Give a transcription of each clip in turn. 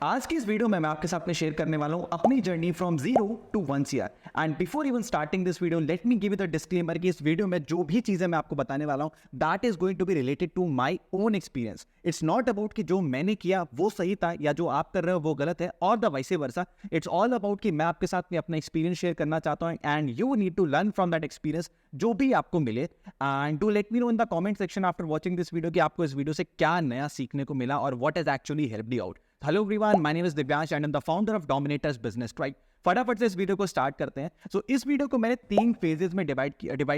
आज की इस वीडियो में मैं आपके साथ में शेयर करने वाला हूं अपनी journey from 0 to 1 CR। And before even starting this video let me give you the disclaimer कि इस वीडियो में जो भी चीजें मैं आपको बताने वाला हूं that is going to be related to my own experience. It's not about कि जो मैंने किया वो सही था या जो आप कर रहे हो वो गलत है और the vice versa. It's all about कि मैं आपके साथ में अपना एक्सपीरियंस शेयर करना चाहता हूं and you need to learn from that experience जो भी आपको मिले। And do let me know in the comment section after watching this video कि आपको इस वीडियो से क्या नया सीखने को मिला और what has actually helped you out. Hello everyone, my name is Divyansh and I am the founder of Dominators Business Tribe. फटाफट से इस वीडियो को स्टार्ट करते हैं। सो इस वीडियो को मैंने 3 फेजेस में डिवाइड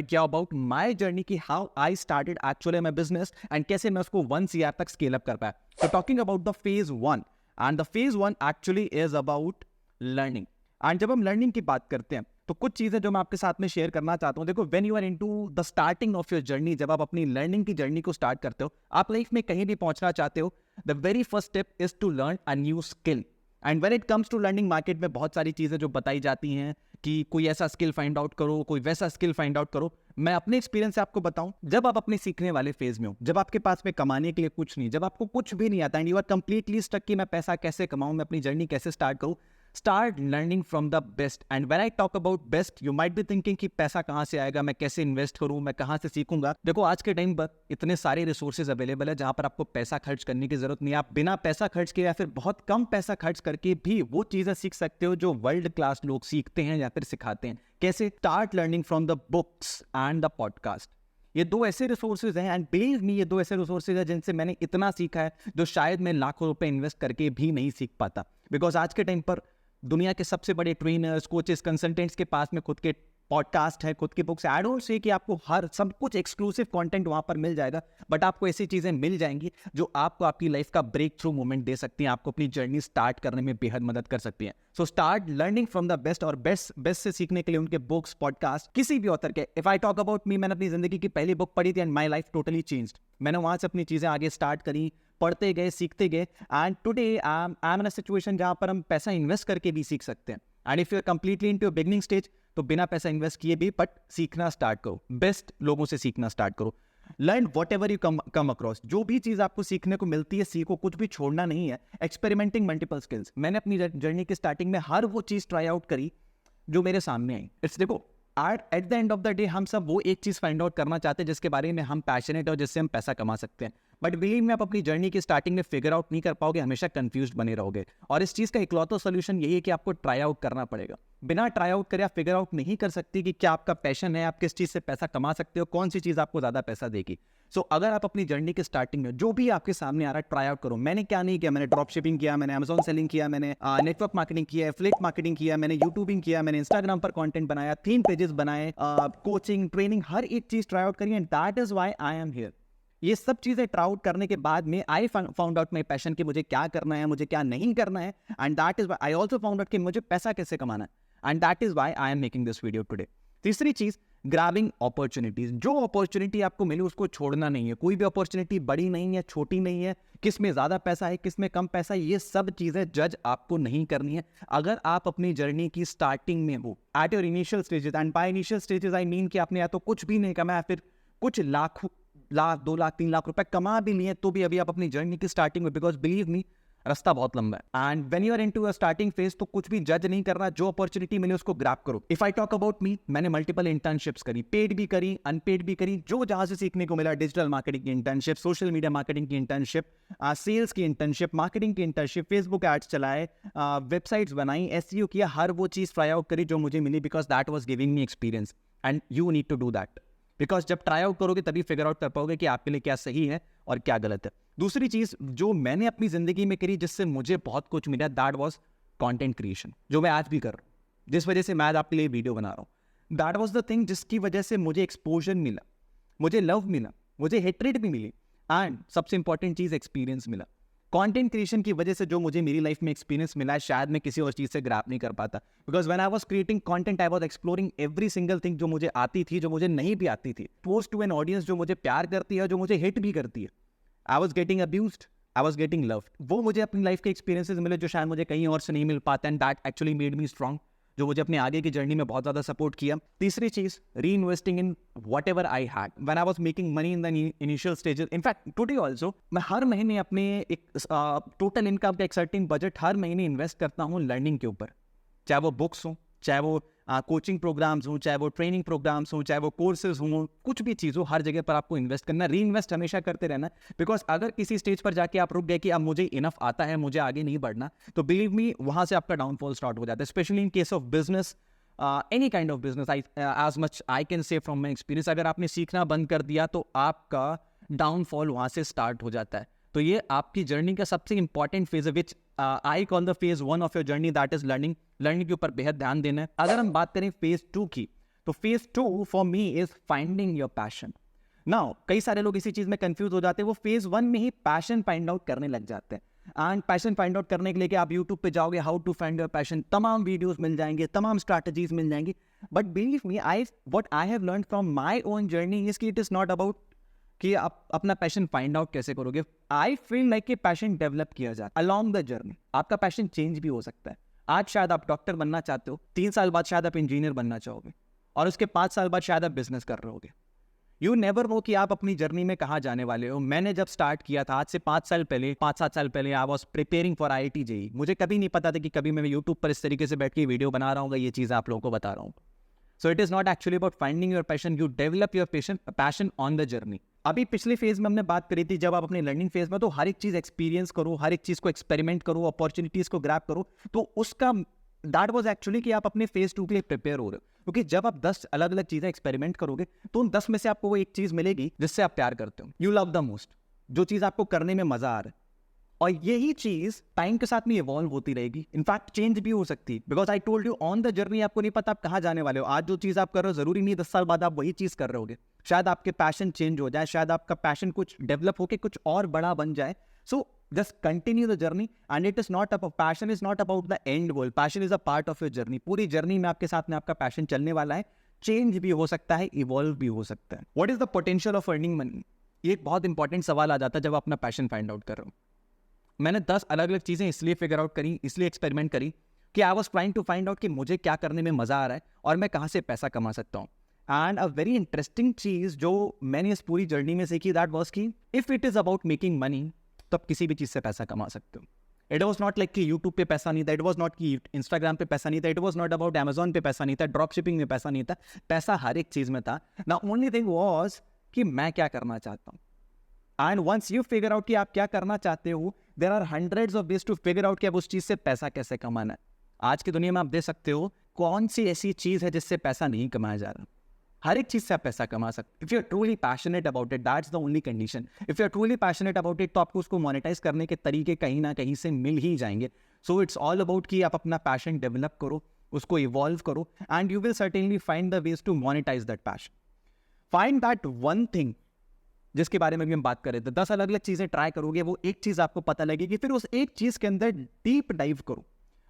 किया अबाउट माय जर्नी की how I started actually my business and कैसे मैं उसको 1 CR तक स्केल अप कर पाया। So talking about the phase 1 and the phase 1 actually is about learning. And जब हम लर्निंग की बात करते हैं तो कुछ चीजें जो मैं आपके साथ में शेयर करना चाहता हूं। देखो, when you are into the starting of your journey, जब आप अपनी लर्निंग की जर्नी को स्टार्ट करते हो, आप लाइफ में कहीं भी पहुंचना चाहते हो, the very first step is to learn a new skill. And when it comes to learning, market में बहुत सारी चीजें जो बताई जाती हैं कि कोई ऐसा स्किल फाइंड आउट करो, कोई वैसा स्किल फाइंड आउट करो। मैं अपने एक्सपीरियंस से आपको बताऊं, जब आप अपने सीखने वाले फेज में हो, जब आपके पास में कमाने के लिए कुछ नहीं, जब आपको कुछ भी नहीं आता and you are completely stuck कि मैं पैसा कैसे कमाऊं, मैं अपनी जर्नी कैसे स्टार्ट करूं, start learning from the best. And when I talk about best, you might be thinking कि पैसा कहां से आएगा, मैं कैसे इन्वेस्ट करूं, मैं कहां से सीखूंगा। देखो, आज के टाइम पर इतने सारे रिसोर्सेज अवेलेबल है जहां पर आपको पैसा खर्च करने की जरूरत नहीं है। आप बिना पैसा खर्च किए या फिर बहुत कम पैसा खर्च करके भी वो चीजें सीख सकते हो जो वर्ल्ड क्लास लोग सीखते हैं या फिर सिखाते हैं। कैसे? Start learning from the books and the podcast. ये 2 ऐसे रिसोर्सेज हैं एंड बिलीव मी, ये 2 ऐसे रिसोर्सेज हैं जिनसे मैंने इतना सीखा है जो शायद मैं लाखों रुपए इन्वेस्ट करके भी नहीं सीख पाता। बिकॉज आज के टाइम पर दुनिया के सबसे बड़े ट्रेनर्स, कोचेस, कंसल्टेंट्स के पास में खुद के पॉडकास्ट है, खुद की बुक्स। आई डोंट से कि आपको हर सब कुछ एक्सक्लूसिव कंटेंट वहां पर मिल जाएगा, बट आपको ऐसी चीजें मिल जाएंगी जो आपको आपकी लाइफ का ब्रेक थ्रू मोमेंट दे सकती हैं, आपको अपनी जर्नी स्टार्ट करने में बेहद मदद कर सकती हैं। So start learning from the best. और बेस्ट से सीखने के लिए उनके बुक्स, पॉडकास्ट, किसी भी ऑथर के। If I talk about me, मैंने अपनी जिंदगी की पहली बुक पढ़ी थी and my life totally changed. मैंने वहां से अपनी चीजें आगे स्टार्ट करी, पढ़ते गए, सीखते गए and today I am in a situation जहां पर हम पैसा इन्वेस्ट करके भी सीख सकते हैं। And if you are completely into beginning stage, तो बिना पैसा इन्वेस्ट किए भी बट सीखना स्टार्ट करो, बेस्ट लोगों से सीखना स्टार्ट करो। Learn what ever you come across. जो भी चीज आपको सीखने को मिलती है सीखो, कुछ भी छोड़ना नहीं है। Experimenting multiple skills. मैंने अपनी जर्नी की स्टार्टिंग में हर वो चीज ट्राई आउट करी जो मेरे सामने आई। इट्स देखो, at the end of the day हम सब वो एक चीज फाइंड आउट करना चाहते हैं जिसके बारे में हम पैशनेट और जिससे हम पैसा कमा सकते हैं। बट बिलीव में आप अपनी जर्नी की स्टार्टिंग में फिगर आउट नहीं कर पाओगे, हमेशा कंफ्यूज्ड बने रहोगे। और इस चीज का इकलौता सोल्यूशन यही है कि आपको ट्राई आउट करना पड़ेगा। बिना ट्राई आउट करे आप फिगर आउट नहीं कर सकती कि क्या आपका पैशन है, आप किस चीज से पैसा कमा सकते हो, कौन सी चीज आपको ज्यादा पैसा देगी। सो अगर आप अपनी जर्नी के स्टार्टिंग में जो भी आपके सामने आ रहा है ट्राई आउट करो। मैंने क्या नहीं किया, मैंने ड्रॉप शिपिंग किया, मैंने अमेजॉन सेलिंग किया, मैंने नेटवर्क मार्केटिंग किया, एफिलिएट मार्केटिंग किया, मैंने यूट्यूबिंग किया, मैंने इंस्टाग्राम पर कंटेंट बनाया, 3 पेजेस बनाए, कोचिंग, ट्रेनिंग, हर एक चीज ट्राई आउट करी and that is why I am here. ये सब चीजें ट्राई आउट करने के बाद में I found out my passion कि मुझे क्या करना है, मुझे क्या नहीं करना है। And that is why I also found out कि मुझे पैसा कैसे कमाना है। And that is why I am making this video today. तीसरी चीज, ग्रैबिंग अपॉर्चुनिटीज। जो अपॉर्चुनिटी आपको मिली उसको छोड़ना नहीं है। कोई भी अपॉर्चुनिटी बड़ी नहीं है, छोटी नहीं है, किस में ज्यादा पैसा है, किस में कम पैसा है, ये सब चीजें जज आपको नहीं करनी है। अगर आप अपनी जर्नी की स्टार्टिंग में हो, at your initial stages, and by initial stages I mean कि आपने या तो कुछ भी नहीं कमाया, फिर कुछ लाख, 2 लाख, 3 लाख रुपए कमा भी लिए, तो भी अभी आप अपनी जर्नी की स्टार्टिंग में, बिकॉज बिलीव मी, रास्ता बहुत लंबा है। And when you are into a starting phase, तो कुछ भी जज नहीं करना, जो अपॉर्चुनिटी मिले उसको ग्रैब करो। If I talk about me, मैंने मल्टीपल इंटर्नशिप्स करी, पेड भी करी, अनपेड भी करी, जो जहां से सीखने को मिला। डिजिटल मार्केटिंग की इंटर्नशिप, सोशल मीडिया मार्केटिंग की इंटर्नशिप, सेल्स की इंटर्नशिप, मार्केटिंग की इंटर्नशिप, फेसबुक एड्स चलाए, वेबसाइट्स बनाई, एसईओ किया, हर वो चीज ट्राई आउट करी जो मुझे मिली, because that was giving me experience and you need to do that. Because जब ट्राई आउट करोगे तभी फिगर आउट कर पाओगे कि आपके लिए क्या सही है और क्या गलत है। दूसरी चीज जो मैंने अपनी जिंदगी में करी जिससे मुझे बहुत कुछ मिला, दैट वाज कंटेंट क्रिएशन, जो मैं आज भी कर रहा हूं, जिस वजह से मैं आज आपके लिए वीडियो बना रहा हूं। दैट वाज द थिंग जिसकी वजह से मुझे एक्सपोजर मिला, मुझे लव मिला, मुझे हेट्रेड भी मिली एंड सबसे इंपॉर्टेंट चीज एक्सपीरियंस मिला। कंटेंट क्रिएशन की वजह से जो मुझे मेरी लाइफ में एक्सपीरियंस मिला है, शायद मैं किसी और चीज से ग्रैब नहीं कर पाता। Because when I was creating content, I was exploring every single thing जो मुझे आती थी, जो मुझे नहीं भी आती थी। पोस्ट टू एन ऑडियंस जो मुझे प्यार करती है, जो मुझे हिट भी करती है। I was getting abused, I was getting loved. वो मुझे अपनी लाइफ के एक्सपीरियंसेस मिले जो शायद मुझे कहीं और से नहीं मिल पाते, and that actually made me strong. जो मुझे अपने आगे की जर्नी में बहुत ज़्यादा सपोर्ट किया। तीसरी चीज़, री investing in what ever I had when I was making money in the initial stages. In fact today also मैं हर महीने अपने एक टोटल इनकम का एक सर्टेन बजट हर महीने इन्वेस्ट करता हूँ लर्निंग के ऊपर, चाहे वो बुक्स हों, चाहे वो कोचिंग प्रोग्राम्स हों, चाहे वो ट्रेनिंग प्रोग्राम्स हों, चाहे वो कोर्सेज हों, कुछ भी चीज़ हो, हर जगह पर आपको इन्वेस्ट करना, री इन्वेस्ट हमेशा करते रहना। बिकॉज अगर किसी स्टेज पर जाके आप रुक गए कि अब मुझे इनफ आता है, मुझे आगे नहीं बढ़ना, तो बिलीव मी वहाँ से आपका डाउनफॉल स्टार्ट हो जाता है। Specially in case of business, any kind of business, as much I can say from my experience, अगर आपने सीखना बंद कर दिया तो आपका डाउनफॉल वहाँ से स्टार्ट हो जाता है। तो ये आपकी जर्नी का सबसे इंपॉर्टेंट फेज है, which I call the phase 1 of your journey, that is learning. Learning के ऊपर बेहद ध्यान देना है। अगर हम बात करें फेज 2 की, तो phase 2 for me is finding your passion. Now कई सारे लोग इसी चीज में कंफ्यूज हो जाते हैं, वो फेज 1 में ही पैशन फाइंड आउट करने लग जाते हैं। एंड पैशन फाइंड आउट करने के लिए आप यूट्यूब पे जाओगे, how to find your passion, तमाम वीडियोस मिल जाएंगे, तमाम स्ट्रैटेजीज मिल जाएंगी। But believe me, what I have learn from my own journey is कि इट इज नॉट अबाउट कि आप अपना पैशन फाइंड आउट कैसे करोगे। आई फील लाइक कि पैशन डेवलप किया जाता है अलॉन्ग द जर्नी। आपका पैशन चेंज भी हो सकता है। आज शायद आप डॉक्टर बनना चाहते हो, 3 साल बाद शायद आप इंजीनियर बनना चाहोगे, और उसके 5 साल बाद शायद आप बिजनेस कर रहे होगे। यू नेवर नो कि आप अपनी जर्नी में कहाँ जाने वाले हो। मैंने जब स्टार्ट किया था आज से 5 साल पहले, 5-7 साल पहले, I was preparing for IIT JEE। मुझे कभी नहीं पता था कि कभी मैं यूट्यूब पर इस तरीके से बैठ के वीडियो बना रहा हूँ, ये चीज़ आप लोगों को बता रहा हूँ। So it is not actually about finding your passion, you develop your passion on the journey. अभी पिछले फेज में हमने बात करी थी, जब आप अपने लर्निंग फेज में, तो हर एक चीज एक्सपीरियंस करो, हर एक चीज को एक्सपेरिमेंट करो, अपॉर्चुनिटीज को ग्रैब करो। तो उसका दैट वाज एक्चुअली कि आप अपने फेज 2 के लिए प्रिपेयर हो रहे हो। क्योंकि जब आप 10 अलग अलग चीजें एक्सपेरिमेंट करोगे, तो उन 10 में से आपको वो एक चीज मिलेगी जिससे आप प्यार करते हो, यू लव द मोस्ट, जो चीज आपको करने में मजा आ रहा है। और यही चीज टाइम के साथ में इवॉल्व होती रहेगी, इनफैक्ट चेंज भी हो सकती है। Because I told you, on the journey आपको नहीं पता आप कहाँ जाने वाले हो। आज जो चीज आप कर रहे हो, जरूरी नहीं 10 साल बाद आप वही चीज कर रहे होगे। शायद आपके पैशन चेंज हो जाए, शायद आपका पैशन कुछ डेवलप होके कुछ और बड़ा बन जाए। So just continue the journey, and it is not about, passion is not about the end goal, passion is a part of your journey. पूरी जर्नी में आपके साथ में आपका पैशन चलने वाला है, चेंज भी हो सकता है, इवॉल्व भी हो सकता है। What is the potential of earning money? ये एक बहुत इंपॉर्टेंट सवाल आ जाता है जब आप अपना पैशन फाइंड आउट कर रहे हो। मैंने 10 अलग अलग चीजें इसलिए फिगर आउट करी, इसलिए एक्सपेरिमेंट करी कि I was trying to find out कि मुझे क्या करने में मजा आ रहा है और मैं कहाँ से पैसा कमा सकता हूँ। एंड अ वेरी इंटरेस्टिंग चीज जो मैंने इस पूरी जर्नी में सीखी, दैट वाज कि if it is about making money, तो आप किसी भी चीज से पैसा कमा सकते हो। इट वॉज नॉट लाइक कि यूट्यूब पे पैसा नहीं था, इट वॉज नॉट कि इंस्टाग्राम पे पैसा नहीं था, it was not about Amazon पे पैसा नहीं था, ड्रॉप शिपिंग में पैसा नहीं था। पैसा हर एक चीज में था। ना ओनली थिंग वॉज कि मैं क्या करना चाहता हूँ। And once you figure out कि आप क्या करना चाहते हो, there are hundreds of ways to figure out कि अब उस चीज से पैसा कैसे कमाना है। आज की दुनिया में आप देख सकते हो कौन सी ऐसी चीज है जिससे पैसा नहीं कमाया जा रहा। हर एक चीज से आप पैसा कमा सकते। If you are truly passionate about it, that's the only condition. If you are truly passionate about it, तो आपको उसको मोनेटाइज करने के तरीके कहीं ना कहीं से मिल ही जाएंगे। सो इट्स ऑल अबाउट कि आप अपना पैशन डेवलप करो, उसको इवॉल्व करो, and you will certainly find the ways to monetize that passion. Find that one thing जिसके बारे में भी हम बात कर रहे थे। 10 अलग अलग चीजें ट्राई करोगे, वो एक चीज आपको पता लगेगी, फिर उस एक चीज के अंदर डीप डाइव करो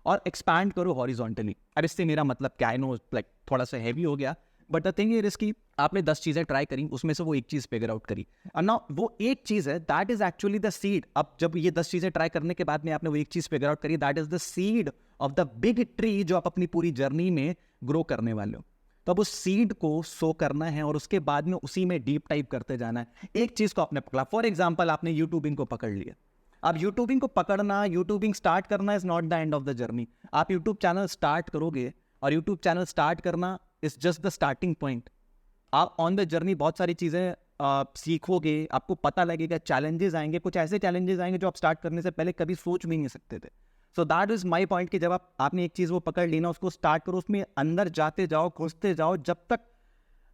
और एक्सपैंड करो हॉरिजॉन्टली। अब इससे मेरा मतलब क्या है, नो लाइक थोड़ा सा हैवी हो गया, बट द थिंग इज कि आपने 10 चीजें ट्राई करी, उसमें से वो एक चीज फिगर आउट करी, और ना वो एक चीज है, that is actually the seed. अब जब ये 10 चीजें ट्राई करने के बाद में आपने वो एक चीज फिगर आउट करी, that is the seed of the big tree जो आप अपनी पूरी जर्नी में ग्रो करने वाले हो। तो अब उस सीड को सो करना है और उसके बाद में उसी में डीप टाइप करते जाना है। एक चीज को आपने पकड़ा, फॉर एग्जांपल आपने यूट्यूबिंग को पकड़ लिया। अब यूट्यूबिंग को पकड़ना, यूट्यूबिंग स्टार्ट करना is not the end of the journey. आप यूट्यूब चैनल स्टार्ट करोगे और यूट्यूब चैनल स्टार्ट करना is just the starting point. आप ऑन द जर्नी बहुत सारी चीजें सीखोगे, आपको पता लगेगा, चैलेंजेस आएंगे, कुछ ऐसे चैलेंजेस आएंगे जो आप स्टार्ट करने से पहले कभी सोच भी नहीं सकते थे। So that is my point कि जब आपने एक चीज वो पकड़ ली ना, उसको स्टार्ट करो, उसमें अंदर जाते जाओ, घुसते जाओ,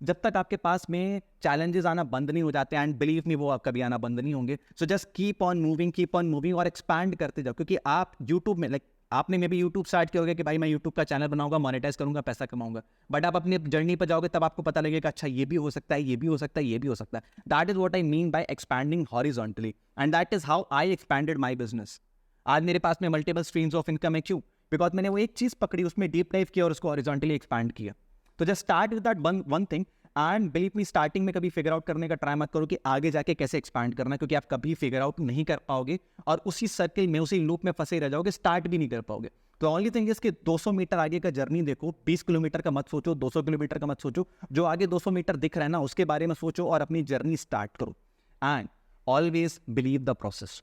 जब तक आपके पास में चैलेंजेस आना बंद नहीं हो जाते। एंड बिलीव मी, वो कभी आना बंद नहीं होंगे। So just keep on moving और एक्सपैंड करते जाओ। क्योंकि आप यूट्यूब में, लाइक आपने मे बी यूट्यूब स्टार्ट किया होगा कि भाई मैं यूट्यूब का चैनल बनाऊंगा, मोनेटाइज करूंगा, पैसा कमाऊंगा, बट आप अपनी जर्नी पर जाओगे तब आपको पता लगेगा अच्छा ये भी हो सकता है, ये भी हो सकता है, ये भी हो सकता है। That is what I mean by expanding horizontally, and that is how I expanded my business. आज मेरे पास में मल्टीपल स्ट्रीम्स ऑफ इनकम है। क्यों? बिकॉज मैंने वो एक चीज पकड़ी, उसमें डीप डाइव किया और उसको हॉरिजॉन्टली एक्सपैंड किया। तो just start with that one thing, and believe me, starting में कभी फिगर आउट करने का ट्राई मत करो कि आगे जाके कैसे एक्सपैंड करना है, क्योंकि आप कभी फिगर आउट नहीं कर पाओगे और उसी सर्किल में, उसी लूप में फंसे रह जाओगे, स्टार्ट भी नहीं कर पाओगे। तो ओनली थिंग इज कि 200 मीटर आगे का जर्नी देखो, 20 किलोमीटर का मत सोचो, 200 किलोमीटर का मत सोचो, जो आगे 200 मीटर दिख रहा है ना उसके बारे में सोचो और अपनी जर्नी स्टार्ट करो। And always believe the process,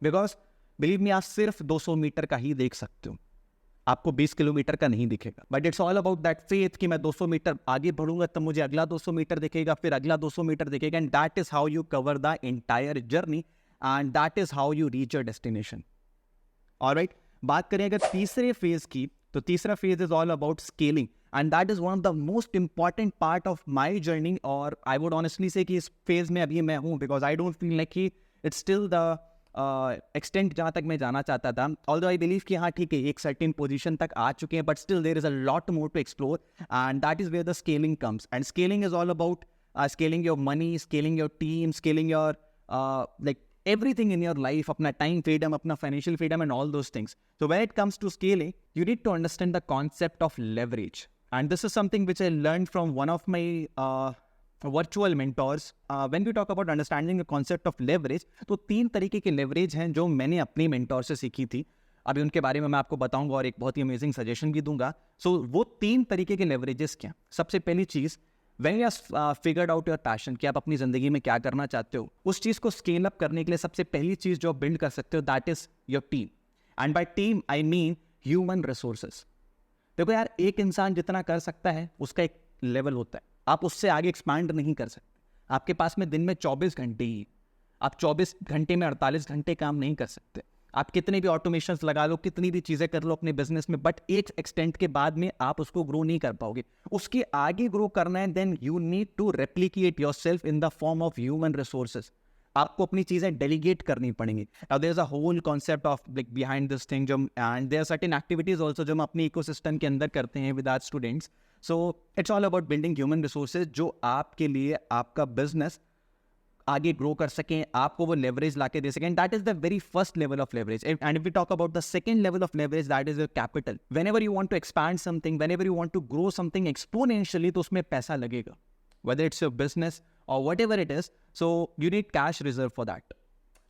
because believe me, आप सिर्फ 200 मीटर का ही देख सकते हो, आपको 20 किलोमीटर का नहीं दिखेगा। But it's all about that faith कि मैं 200 मीटर आगे बढ़ूंगा तब मुझे अगला 200 मीटर दिखेगा, फिर अगला 200 मीटर दिखेगा, and that is how you cover the entire journey and that is how you reach your destination. Alright, बात करें अगर तीसरे फेज की, तो तीसरा phase is all about scaling and that is one of the most important part of my journey. और I would honestly से कि इस फेज में अभी मैं हूँ, because I don't feel like कि इट्स स्टिल द एक्सटेंट जहाँ तक मैं जाना चाहता था। ऑल्दो आई बिलीव कि हाँ ठीक है, एक सर्टेन पोजीशन तक आ चुके हैं, but still there is a lot more to explore and that is where the scaling comes. And scaling is all about scaling your money, scaling your team, scaling your like everything in your life, अपना time freedom, अपना financial freedom and all those things. So when it comes to scaling, you need to understand the concept of leverage. And this is something which I learned from one of my virtual mentors. When we talk about understanding the concept of leverage, तो 3 तरीके के leverage हैं जो मैंने अपने mentor से सीखी थी। अभी उनके बारे में मैं आपको बताऊंगा और एक बहुत ही अमेजिंग सजेशन भी दूंगा। So वो 3 तरीके के leverages क्या? सबसे पहली चीज़, When you have figured out your passion, कि आप अपनी ज़िंदगी में क्या करना चाहते हो, उस चीज़ को स्केल अप करने के लिए सबसे पहली चीज़ जो आप बिल्ड कर सकते हो that is your team. And bye team I mean human resources. देखो यार, एक इंसान जितना कर सकता है उसका एक लेवल होता है, आप उससे आगे एक्सपांड नहीं कर सकते। आपके पास में दिन में 24 घंटे ही, आप 24 घंटे में 48 घंटे काम नहीं कर सकते। आप कितने भी ऑटोमेशंस लगा लो, कितनी भी चीज़ें कर लो अपने बिजनेस में, बट एक एक्सटेंट के बाद में आप उसको ग्रो नहीं कर पाओगे। उसके आगे ग्रो करना है, then you need to replicate yourself in the form of human resources. आपको अपनी चीज़ें डेलीगेट करनी पड़ेंगी। Now there is a whole concept of like behind this thing, जो and there are certain activities also जो हम अपने इकोसिस्टम के अंदर करते हैं with our students. So it's all about building human resources जो आपके लिए आपका बिजनेस आगे ग्रो कर सकें, आपको वो लेवरेज लाके दे सकें। That is the very first level of leverage. And if we talk about the second level of leverage, that is your capital. Whenever you want to expand something, whenever you want to grow something exponentially, तो उसमें पैसा लगेगा, whether it's your business or whatever it is. So you need cash reserve for that.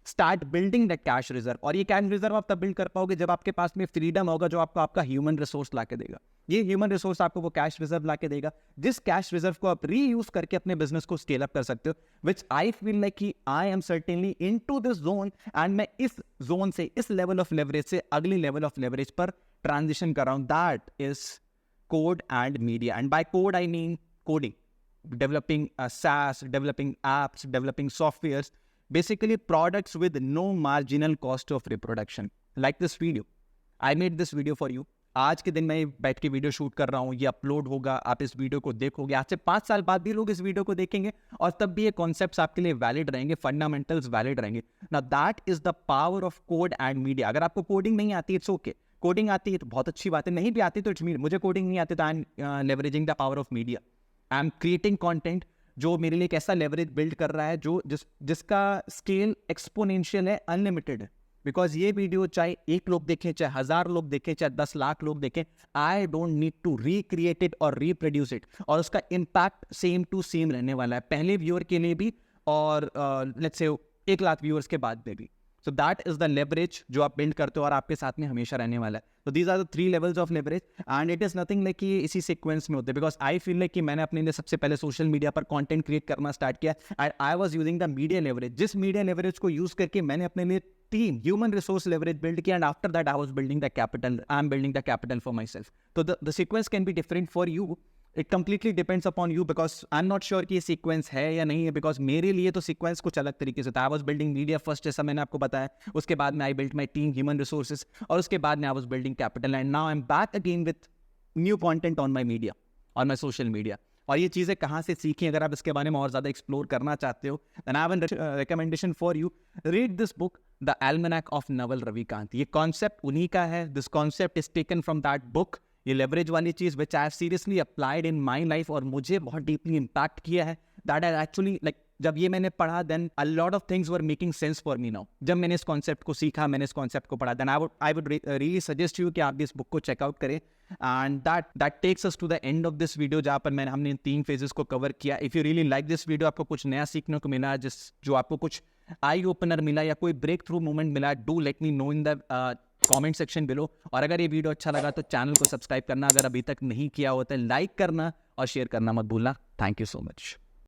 Start building that cash reserve. और ये cash reserve आप तब build कर पाओगे जब आपके पास में फ्रीडम होगा, जो आपको आपका ह्यूमन रिसोर्स ला के देगा। ये ह्यूमन रिसोर्स आपको वो कैश रिजर्व ला के देगा, जिस कैश रिजर्व को आप रीयूज करके अपने बिजनेस को स्केल अप कर सकते हो। विच आई फील लाइक कि I am certainly into this zone, and मैं इस जोन से, इस लेवल ऑफ लेवरेज से अगली लेवल ऑफ लेवरेज पर ट्रांजिशन कर रहा हूँ। That is code and media. And bye code I mean coding, developing SaaS, developing apps, developing softwares, basically products with no marginal cost of reproduction. Like this video, I made this video for you. आज के दिन मैं बैठ के video shoot कर रहा हूँ, ये अपलोड होगा, आप इस वीडियो को देखोगे, आज से 5 साल बाद भी लोग इस वीडियो को देखेंगे और तब भी ये कॉन्सेप्ट्स आपके लिए वैलिड रहेंगे, फंडामेंटल्स वैलिड रहेंगे। Now that is the power of code and media. अगर आपको कोडिंग नहीं आती, इट्स ओके। कोडिंग आती है तो बहुत अच्छी बात है, नहीं भी आती तो इट्स मीन मुझे कोडिंग नहीं आती तो I am leveraging the power of media. I am creating content जो मेरे लिए एक ऐसा लेवरेज बिल्ड कर रहा है जो जिसका स्केल एक्सपोनेंशियल है, अनलिमिटेड है। बिकॉज ये वीडियो चाहे 1 लोग देखें, चाहे 1000 लोग देखें, चाहे 10 लाख लोग देखें, I don't need to recreate it और रीप्रोड्यूस इट, और उसका इम्पैक्ट सेम टू सेम रहने वाला है, पहले व्यूअर के लिए भी और लेट्स से 1 लाख व्यूअर्स के बाद में भी। So that is the leverage जो आप बिल्ड करते हो और आपके साथ में हमेशा रहने वाला है। तो these are the 3 levels of leverage and it is nothing like कि इसी सीक्वेंस में होते हैं। बिकॉज आई फील लाइक कि मैंने अपने लिए सबसे पहले सोशल मीडिया पर कंटेंट क्रिएट करना स्टार्ट किया and I was using the media leverage. जिस मीडिया लेवरेज को यूज करके मैंने अपने लिए team, human resource leverage build किया, and after that I was building the capital. I am building the capital for myself. तो the sequence can be different for you, it completely depends upon you, because I am not sure कि ये sequence है या नहीं है। Because मेरे लिए तो सीक्वेंस कुछ अलग तरीके से था। आई वाज बिल्डिंग मीडिया फर्स्ट, जैसा मैंने आपको बताया, उसके बाद में I build my team, human resources, और उसके बाद में आई was building capital, and now I am back again with new content on my media, on my social media. और ये चीज़ें कहाँ से सीखी, अगर आप इसके बारे में और ज़्यादा एक्सप्लोर करना चाहते हो, then I have an recommendation for you, read this book the almanack of Naval Ravikant. ये कॉन्सेप्ट उन्हीं का है, this concept is taken from that book. ये लेवरेज वाली चीज़ which I have seriously applied in my life और मुझे बहुत डीपली इम्पैक्ट किया है। दैट आई एक्चुअली लाइक, जब ये मैंने पढ़ा, then a lot of things were making sense for me now. जब मैंने इस कॉन्सेप्ट को सीखा, मैंने इस कॉन्सेप्ट को पढ़ा, then I would really suggest you कि आप भी इस बुक को चेकआउट करें। And that takes us to the end of this video, जहाँ पर हमने इन 3 फेजेस को कवर किया। If you really like this video, आपको कुछ नया सीखने को मिला, जो आपको कुछ आई ओपनर मिला या कोई ब्रेक थ्रू मोमेंट मिला, do let me know in the comment section below. और अगर ये वीडियो अच्छा लगा तो चैनल को सब्सक्राइब करना अगर अभी तक नहीं किया होता है, लाइक करना और शेयर करना मत भूलना। Thank you so much.